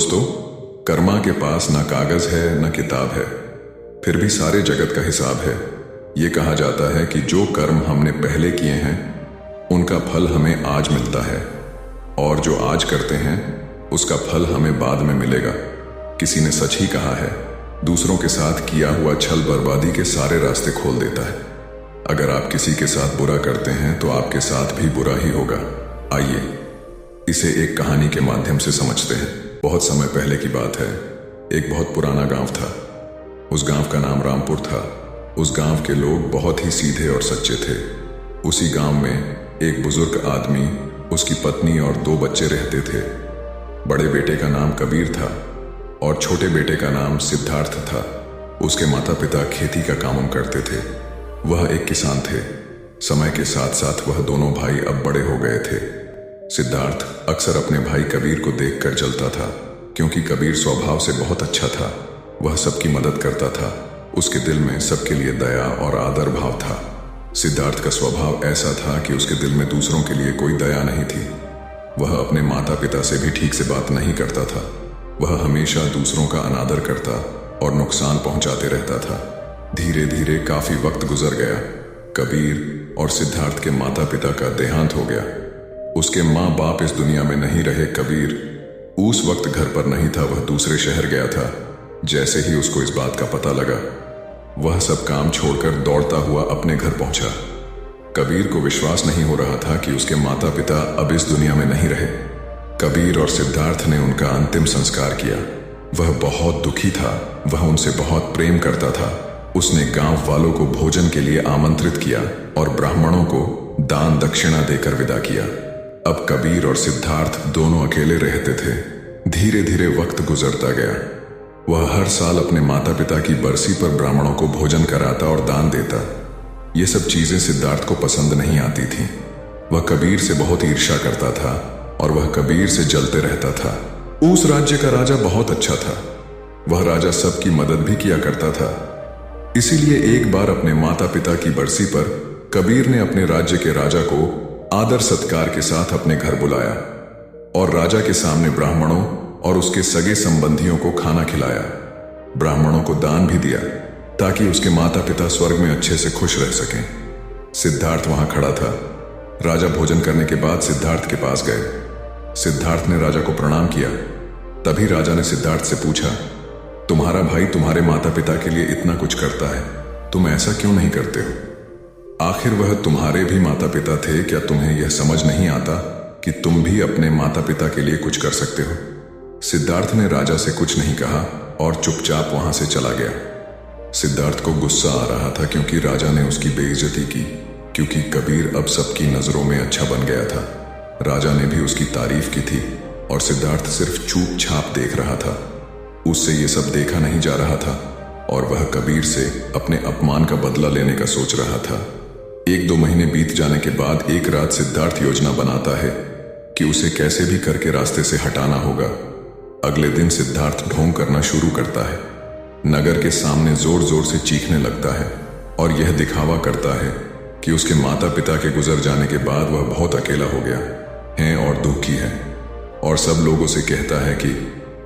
दोस्तों, कर्मा के पास ना कागज है न किताब है, फिर भी सारे जगत का हिसाब है। ये कहा जाता है कि जो कर्म हमने पहले किए हैं उनका फल हमें आज मिलता है, और जो आज करते हैं उसका फल हमें बाद में मिलेगा। किसी ने सच ही कहा है, दूसरों के साथ किया हुआ छल बर्बादी के सारे रास्ते खोल देता है। अगर आप किसी के साथ बुरा करते हैं तो आपके साथ भी बुरा ही होगा। आइए इसे एक कहानी के माध्यम से समझते हैं। बहुत समय पहले की बात है। एक बहुत पुराना गांव था। उस गांव का नाम रामपुर था। उस गांव के लोग बहुत ही सीधे और सच्चे थे। उसी गांव में एक बुजुर्ग आदमी, उसकी पत्नी और 2 बच्चे रहते थे। बड़े बेटे का नाम कबीर था और छोटे बेटे का नाम सिद्धार्थ था। उसके माता पिता खेती का काम करते थे। वह एक किसान थे। समय के साथ साथ वह दोनों भाई अब बड़े हो गए थे। सिद्धार्थ अक्सर अपने भाई कबीर को देखकर जलता था, क्योंकि कबीर स्वभाव से बहुत अच्छा था। वह सबकी मदद करता था। उसके दिल में सबके लिए दया और आदर भाव था। सिद्धार्थ का स्वभाव ऐसा था कि उसके दिल में दूसरों के लिए कोई दया नहीं थी। वह अपने माता पिता से भी ठीक से बात नहीं करता था। वह हमेशा दूसरों का अनादर करता और नुकसान पहुंचाते रहता था। धीरे धीरे काफी वक्त गुजर गया। कबीर और सिद्धार्थ के माता पिता का देहांत हो गया। उसके माँ बाप इस दुनिया में नहीं रहे। कबीर उस वक्त घर पर नहीं था, वह दूसरे शहर गया था। जैसे ही उसको इस बात का पता लगा, वह सब काम छोड़कर दौड़ता हुआ अपने घर पहुंचा। कबीर को विश्वास नहीं हो रहा था कि उसके माता पिता अब इस दुनिया में नहीं रहे। कबीर और सिद्धार्थ ने उनका अंतिम संस्कार किया। वह बहुत दुखी था। वह उनसे बहुत प्रेम करता था। उसने गांव वालों को भोजन के लिए आमंत्रित किया और ब्राह्मणों को दान दक्षिणा देकर विदा किया। अब कबीर और सिद्धार्थ दोनों अकेले रहते थे। धीरे धीरे वक्त गुजरता गया। वह हर साल अपने माता पिता की बरसी पर ब्राह्मणों को भोजन कराता और दान देता। ये सब चीजें सिद्धार्थ को पसंद नहीं आती थीं। वह कबीर से बहुत ईर्ष्या करता था और वह कबीर से जलते रहता था। उस राज्य का राजा बहुत अच्छा था। वह राजा सबकी मदद भी किया करता था। इसीलिए एक बार अपने माता पिता की बरसी पर कबीर ने अपने राज्य के राजा को आदर सत्कार के साथ अपने घर बुलाया और राजा के सामने ब्राह्मणों और उसके सगे संबंधियों को खाना खिलाया। ब्राह्मणों को दान भी दिया ताकि उसके माता पिता स्वर्ग में अच्छे से खुश रह सकें। सिद्धार्थ वहां खड़ा था। राजा भोजन करने के बाद सिद्धार्थ के पास गए। सिद्धार्थ ने राजा को प्रणाम किया। तभी राजा ने सिद्धार्थ से पूछा, तुम्हारा भाई तुम्हारे माता पिता के लिए इतना कुछ करता है, तुम ऐसा क्यों नहीं करते हो? आखिर वह तुम्हारे भी माता पिता थे। क्या तुम्हें यह समझ नहीं आता कि तुम भी अपने माता पिता के लिए कुछ कर सकते हो? सिद्धार्थ ने राजा से कुछ नहीं कहा और चुपचाप वहां से चला गया। सिद्धार्थ को गुस्सा आ रहा था क्योंकि राजा ने उसकी बेइज्जती की, क्योंकि कबीर अब सबकी नजरों में अच्छा बन गया था। राजा ने भी उसकी तारीफ की थी और सिद्धार्थ सिर्फ चुपचाप देख रहा था। उससे ये सब देखा नहीं जा रहा था और वह कबीर से अपने अपमान का बदला लेने का सोच रहा था। 1-2 महीने बीत जाने के बाद एक रात सिद्धार्थ योजना बनाता है कि उसे कैसे भी करके रास्ते से हटाना होगा। अगले दिन सिद्धार्थ ढोंग करना शुरू करता है। नगर के सामने जोर जोर से चीखने लगता है और यह दिखावा करता है कि उसके माता पिता के गुजर जाने के बाद वह बहुत अकेला हो गया है और दुखी है, और सब लोगों से कहता है कि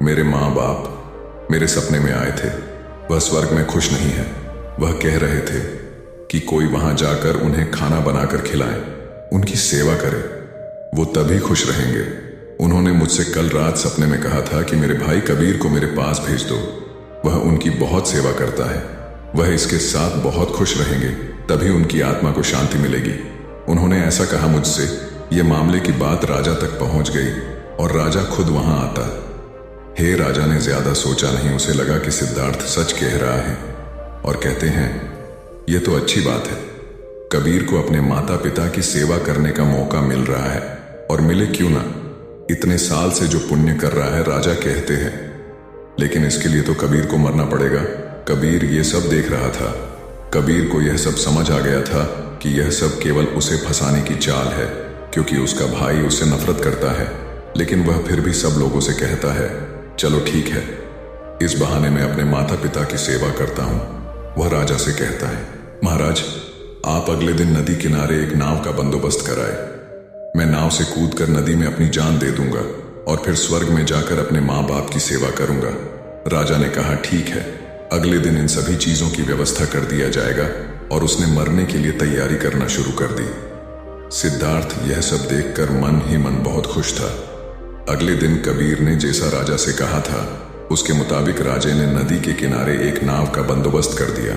मेरे माँ बाप मेरे सपने में आए थे, वह स्वर्ग में खुश नहीं है। वह कह रहे थे कि कोई वहां जाकर उन्हें खाना बनाकर खिलाए, उनकी सेवा करे, वो तभी खुश रहेंगे। उन्होंने मुझसे कल रात सपने में कहा था कि मेरे भाई कबीर को मेरे पास भेज दो, वह उनकी बहुत सेवा करता है, वह इसके साथ बहुत खुश रहेंगे, तभी उनकी आत्मा को शांति मिलेगी। उन्होंने ऐसा कहा मुझसे। यह मामले की बात राजा तक पहुंच गई और राजा खुद वहां आता। हे राजा ने ज्यादा सोचा नहीं। उसे लगा कि सिद्धार्थ सच कह रहा है और कहते हैं, यह तो अच्छी बात है। कबीर को अपने माता पिता की सेवा करने का मौका मिल रहा है, और मिले क्यों ना, इतने साल से जो पुण्य कर रहा है, राजा कहते हैं। लेकिन इसके लिए तो कबीर को मरना पड़ेगा। कबीर ये सब देख रहा था। कबीर को यह सब समझ आ गया था कि यह सब केवल उसे फंसाने की चाल है, क्योंकि उसका भाई उससे नफरत करता है। लेकिन वह फिर भी सब लोगों से कहता है, चलो ठीक है, इस बहाने मैं अपने माता पिता की सेवा करता हूं। वह राजा से कहता है, महाराज, आप अगले दिन नदी किनारे एक नाव का बंदोबस्त कराए। मैं नाव से कूदकर नदी में अपनी जान दे दूंगा। और फिर स्वर्ग में जाकर अपने माँ बाप की सेवा करूंगा। राजा ने कहा, ठीक है। अगले दिन इन सभी चीजों की व्यवस्था कर दिया जाएगा और उसने मरने के लिए तैयारी करना शुरू कर दी। सिद्धार्थ यह सब देखकर मन ही मन बहुत खुश था। अगले दिन कबीर ने जैसा राजा से कहा था उसके मुताबिक राजे ने नदी के किनारे एक नाव का बंदोबस्त कर दिया।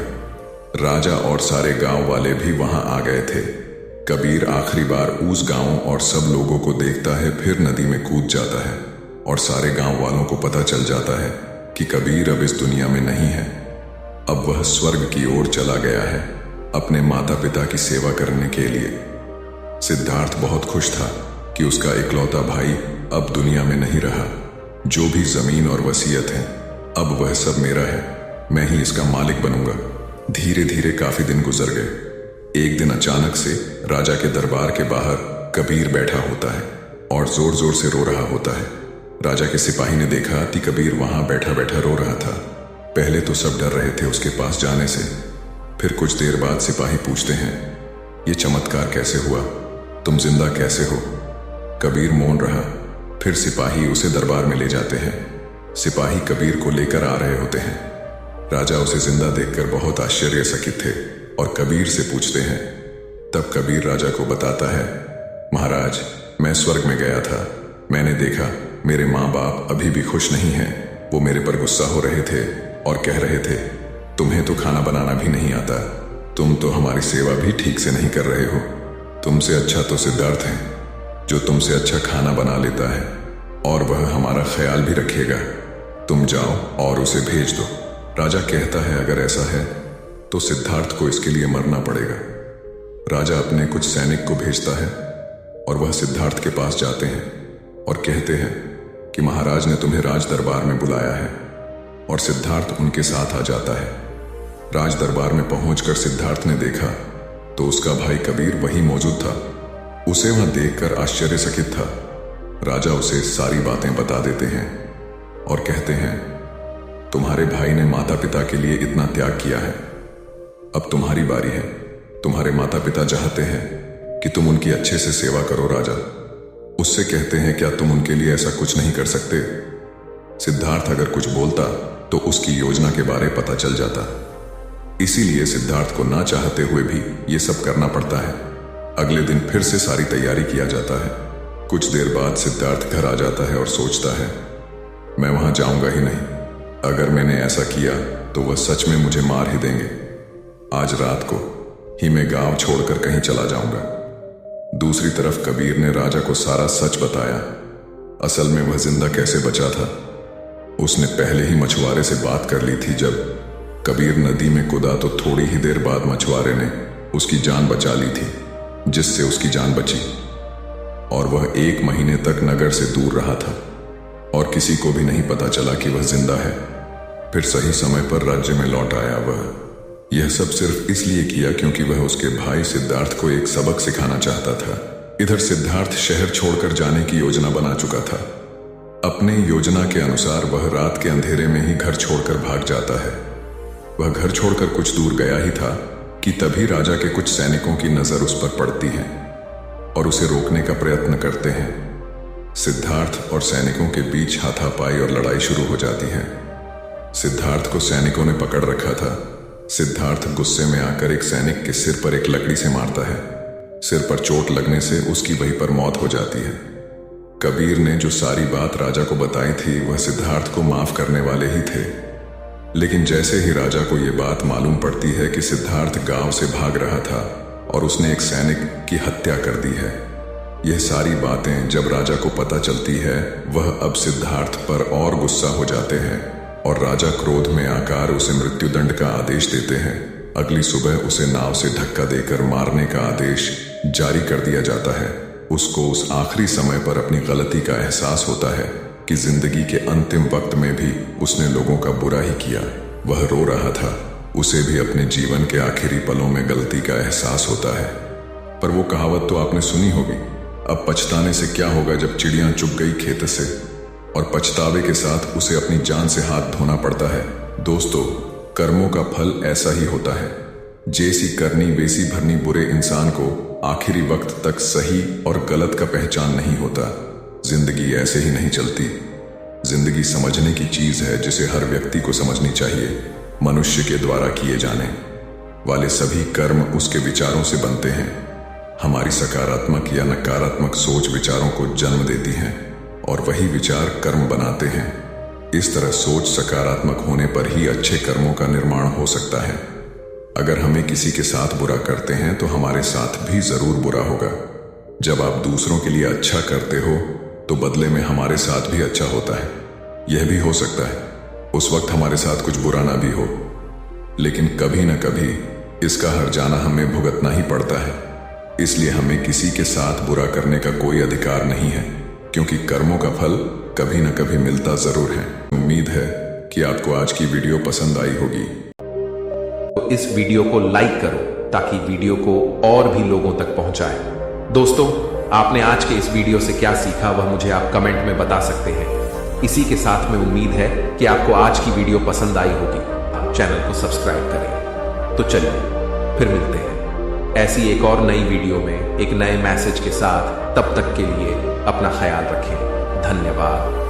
राजा और सारे गांव वाले भी वहां आ गए थे। कबीर आखिरी बार उस गांव और सब लोगों को देखता है, फिर नदी में कूद जाता है और सारे गांव वालों को पता चल जाता है कि कबीर अब इस दुनिया में नहीं है। अब वह स्वर्ग की ओर चला गया है अपने माता पिता की सेवा करने के लिए। सिद्धार्थ बहुत खुश था कि उसका इकलौता भाई अब दुनिया में नहीं रहा। जो भी जमीन और वसीयत है अब वह सब मेरा है, मैं ही इसका मालिक बनूंगा। धीरे धीरे काफी दिन गुजर गए। एक दिन अचानक से राजा के दरबार के बाहर कबीर बैठा होता है और जोर जोर से रो रहा होता है। राजा के सिपाही ने देखा कि कबीर वहां बैठा बैठा रो रहा था। पहले तो सब डर रहे थे उसके पास जाने से। फिर कुछ देर बाद सिपाही पूछते हैं, ये चमत्कार कैसे हुआ? तुम जिंदा कैसे हो? कबीर मौन रहा। फिर सिपाही उसे दरबार में ले जाते हैं। सिपाही कबीर को लेकर आ रहे होते हैं। राजा उसे जिंदा देखकर बहुत आश्चर्यचकित थे और कबीर से पूछते हैं। तब कबीर राजा को बताता है, महाराज, मैं स्वर्ग में गया था। मैंने देखा मेरे माँ बाप अभी भी खुश नहीं हैं। वो मेरे पर गुस्सा हो रहे थे और कह रहे थे, तुम्हें तो खाना बनाना भी नहीं आता, तुम तो हमारी सेवा भी ठीक से नहीं कर रहे हो। तुमसे अच्छा तो सिद्धार्थ है जो तुमसे अच्छा खाना बना लेता है और वह हमारा ख्याल भी रखेगा। तुम जाओ और उसे भेज दो। राजा कहता है, अगर ऐसा है तो सिद्धार्थ को इसके लिए मरना पड़ेगा। राजा अपने कुछ सैनिक को भेजता है और वह सिद्धार्थ के पास जाते हैं और कहते हैं कि महाराज ने तुम्हें राज दरबार में बुलाया है। और सिद्धार्थ उनके साथ आ जाता है। राज दरबार में पहुंचकर सिद्धार्थ ने देखा तो उसका भाई कबीर वहीं मौजूद था। उसे वहां देखकर आश्चर्यचकित था। राजा उसे सारी बातें बता देते हैं और कहते हैं, तुम्हारे भाई ने माता पिता के लिए इतना त्याग किया है, अब तुम्हारी बारी है। तुम्हारे माता पिता चाहते हैं कि तुम उनकी अच्छे से सेवा करो। राजा उससे कहते हैं, क्या तुम उनके लिए ऐसा कुछ नहीं कर सकते? सिद्धार्थ अगर कुछ बोलता तो उसकी योजना के बारे पता चल जाता। इसीलिए सिद्धार्थ को ना चाहते हुए भी ये सब करना पड़ता है। अगले दिन फिर से सारी तैयारी किया जाता है। कुछ देर बाद सिद्धार्थ घर आ जाता है और सोचता है, मैं वहां जाऊंगा ही नहीं। अगर मैंने ऐसा किया तो वह सच में मुझे मार ही देंगे। आज रात को ही मैं गांव छोड़कर कहीं चला जाऊंगा। दूसरी तरफ कबीर ने राजा को सारा सच बताया। असल में वह जिंदा कैसे बचा था, उसने पहले ही मछुआरे से बात कर ली थी। जब कबीर नदी में कूदा तो थोड़ी ही देर बाद मछुआरे ने उसकी जान बचा ली थी, जिससे उसकी जान बची और वह 1 महीने तक नगर से दूर रहा था और किसी को भी नहीं पता चला कि वह जिंदा है। फिर सही समय पर राज्य में लौट आया। वह यह सब सिर्फ इसलिए किया क्योंकि वह उसके भाई सिद्धार्थ को एक सबक सिखाना चाहता था। इधर सिद्धार्थ शहर छोड़कर जाने की योजना बना चुका था। अपने योजना के अनुसार वह रात के अंधेरे में ही घर छोड़कर भाग जाता है। वह घर छोड़कर कुछ दूर गया ही था कि तभी राजा के कुछ सैनिकों की नजर उस पर पड़ती है और उसे रोकने का प्रयत्न करते हैं। सिद्धार्थ और सैनिकों के बीच हाथापाई और लड़ाई शुरू हो जाती है। सिद्धार्थ को सैनिकों ने पकड़ रखा था। सिद्धार्थ गुस्से में आकर एक सैनिक के सिर पर एक लकड़ी से मारता है। सिर पर चोट लगने से उसकी वहीं पर मौत हो जाती है। कबीर ने जो सारी बात राजा को बताई थी वह सिद्धार्थ को माफ करने वाले ही थे, लेकिन जैसे ही राजा को यह बात मालूम पड़ती है कि सिद्धार्थ गांव से भाग रहा था और उसने एक सैनिक की हत्या कर दी है, यह सारी बातें जब राजा को पता चलती है वह अब सिद्धार्थ पर और गुस्सा हो जाते हैं और राजा क्रोध में आकर उसे मृत्युदंड का आदेश देते हैं। अगली सुबह उसे नाव से धक्का देकर मारने का आदेश जारी कर दिया जाता है। उसको उस आखिरी समय पर अपनी गलती का एहसास होता है कि जिंदगी के अंतिम वक्त में भी उसने लोगों का बुरा ही किया। वह रो रहा था। उसे भी अपने जीवन के आखिरी पलों में गलती का एहसास होता है। पर वो कहावत तो आपने सुनी होगी, अब पछताने से क्या होगा जब चिड़ियां चुग गई खेत से, और पछतावे के साथ उसे अपनी जान से हाथ धोना पड़ता है। दोस्तों, कर्मों का फल ऐसा ही होता है। जैसी करनी वैसी भरनी। बुरे इंसान को आखिरी वक्त तक सही और गलत का पहचान नहीं होता। जिंदगी ऐसे ही नहीं चलती। जिंदगी समझने की चीज है जिसे हर व्यक्ति को समझनी चाहिए। मनुष्य के द्वारा किए जाने वाले सभी कर्म उसके विचारों से बनते हैं। हमारी सकारात्मक या नकारात्मक सोच विचारों को जन्म देती है और वही विचार कर्म बनाते हैं। इस तरह सोच सकारात्मक होने पर ही अच्छे कर्मों का निर्माण हो सकता है। अगर हमें किसी के साथ बुरा करते हैं तो हमारे साथ भी जरूर बुरा होगा। जब आप दूसरों के लिए अच्छा करते हो तो बदले में हमारे साथ भी अच्छा होता है। यह भी हो सकता है उस वक्त हमारे साथ कुछ बुरा ना भी हो, लेकिन कभी न कभी इसका हर्जाना हमें भुगतना ही पड़ता है। इसलिए हमें किसी के साथ बुरा करने का कोई अधिकार नहीं है, क्योंकि कर्मों का फल कभी न कभी मिलता जरूर है। उम्मीद है कि आपको आज की वीडियो पसंद आई होगी। तो इस वीडियो को लाइक करो ताकि वीडियो को और भी लोगों तक पहुंचाए। दोस्तों, आपने आज के इस वीडियो से क्या सीखा वह मुझे आप कमेंट में बता सकते हैं। इसी के साथ में उम्मीद है कि आपको आज की वीडियो पसंद आई होगी। चैनल को सब्सक्राइब करें। तो चलिए फिर मिलते हैं ऐसी एक और नई वीडियो में एक नए मैसेज के साथ। तब तक के लिए अपना ख्याल रखें। धन्यवाद।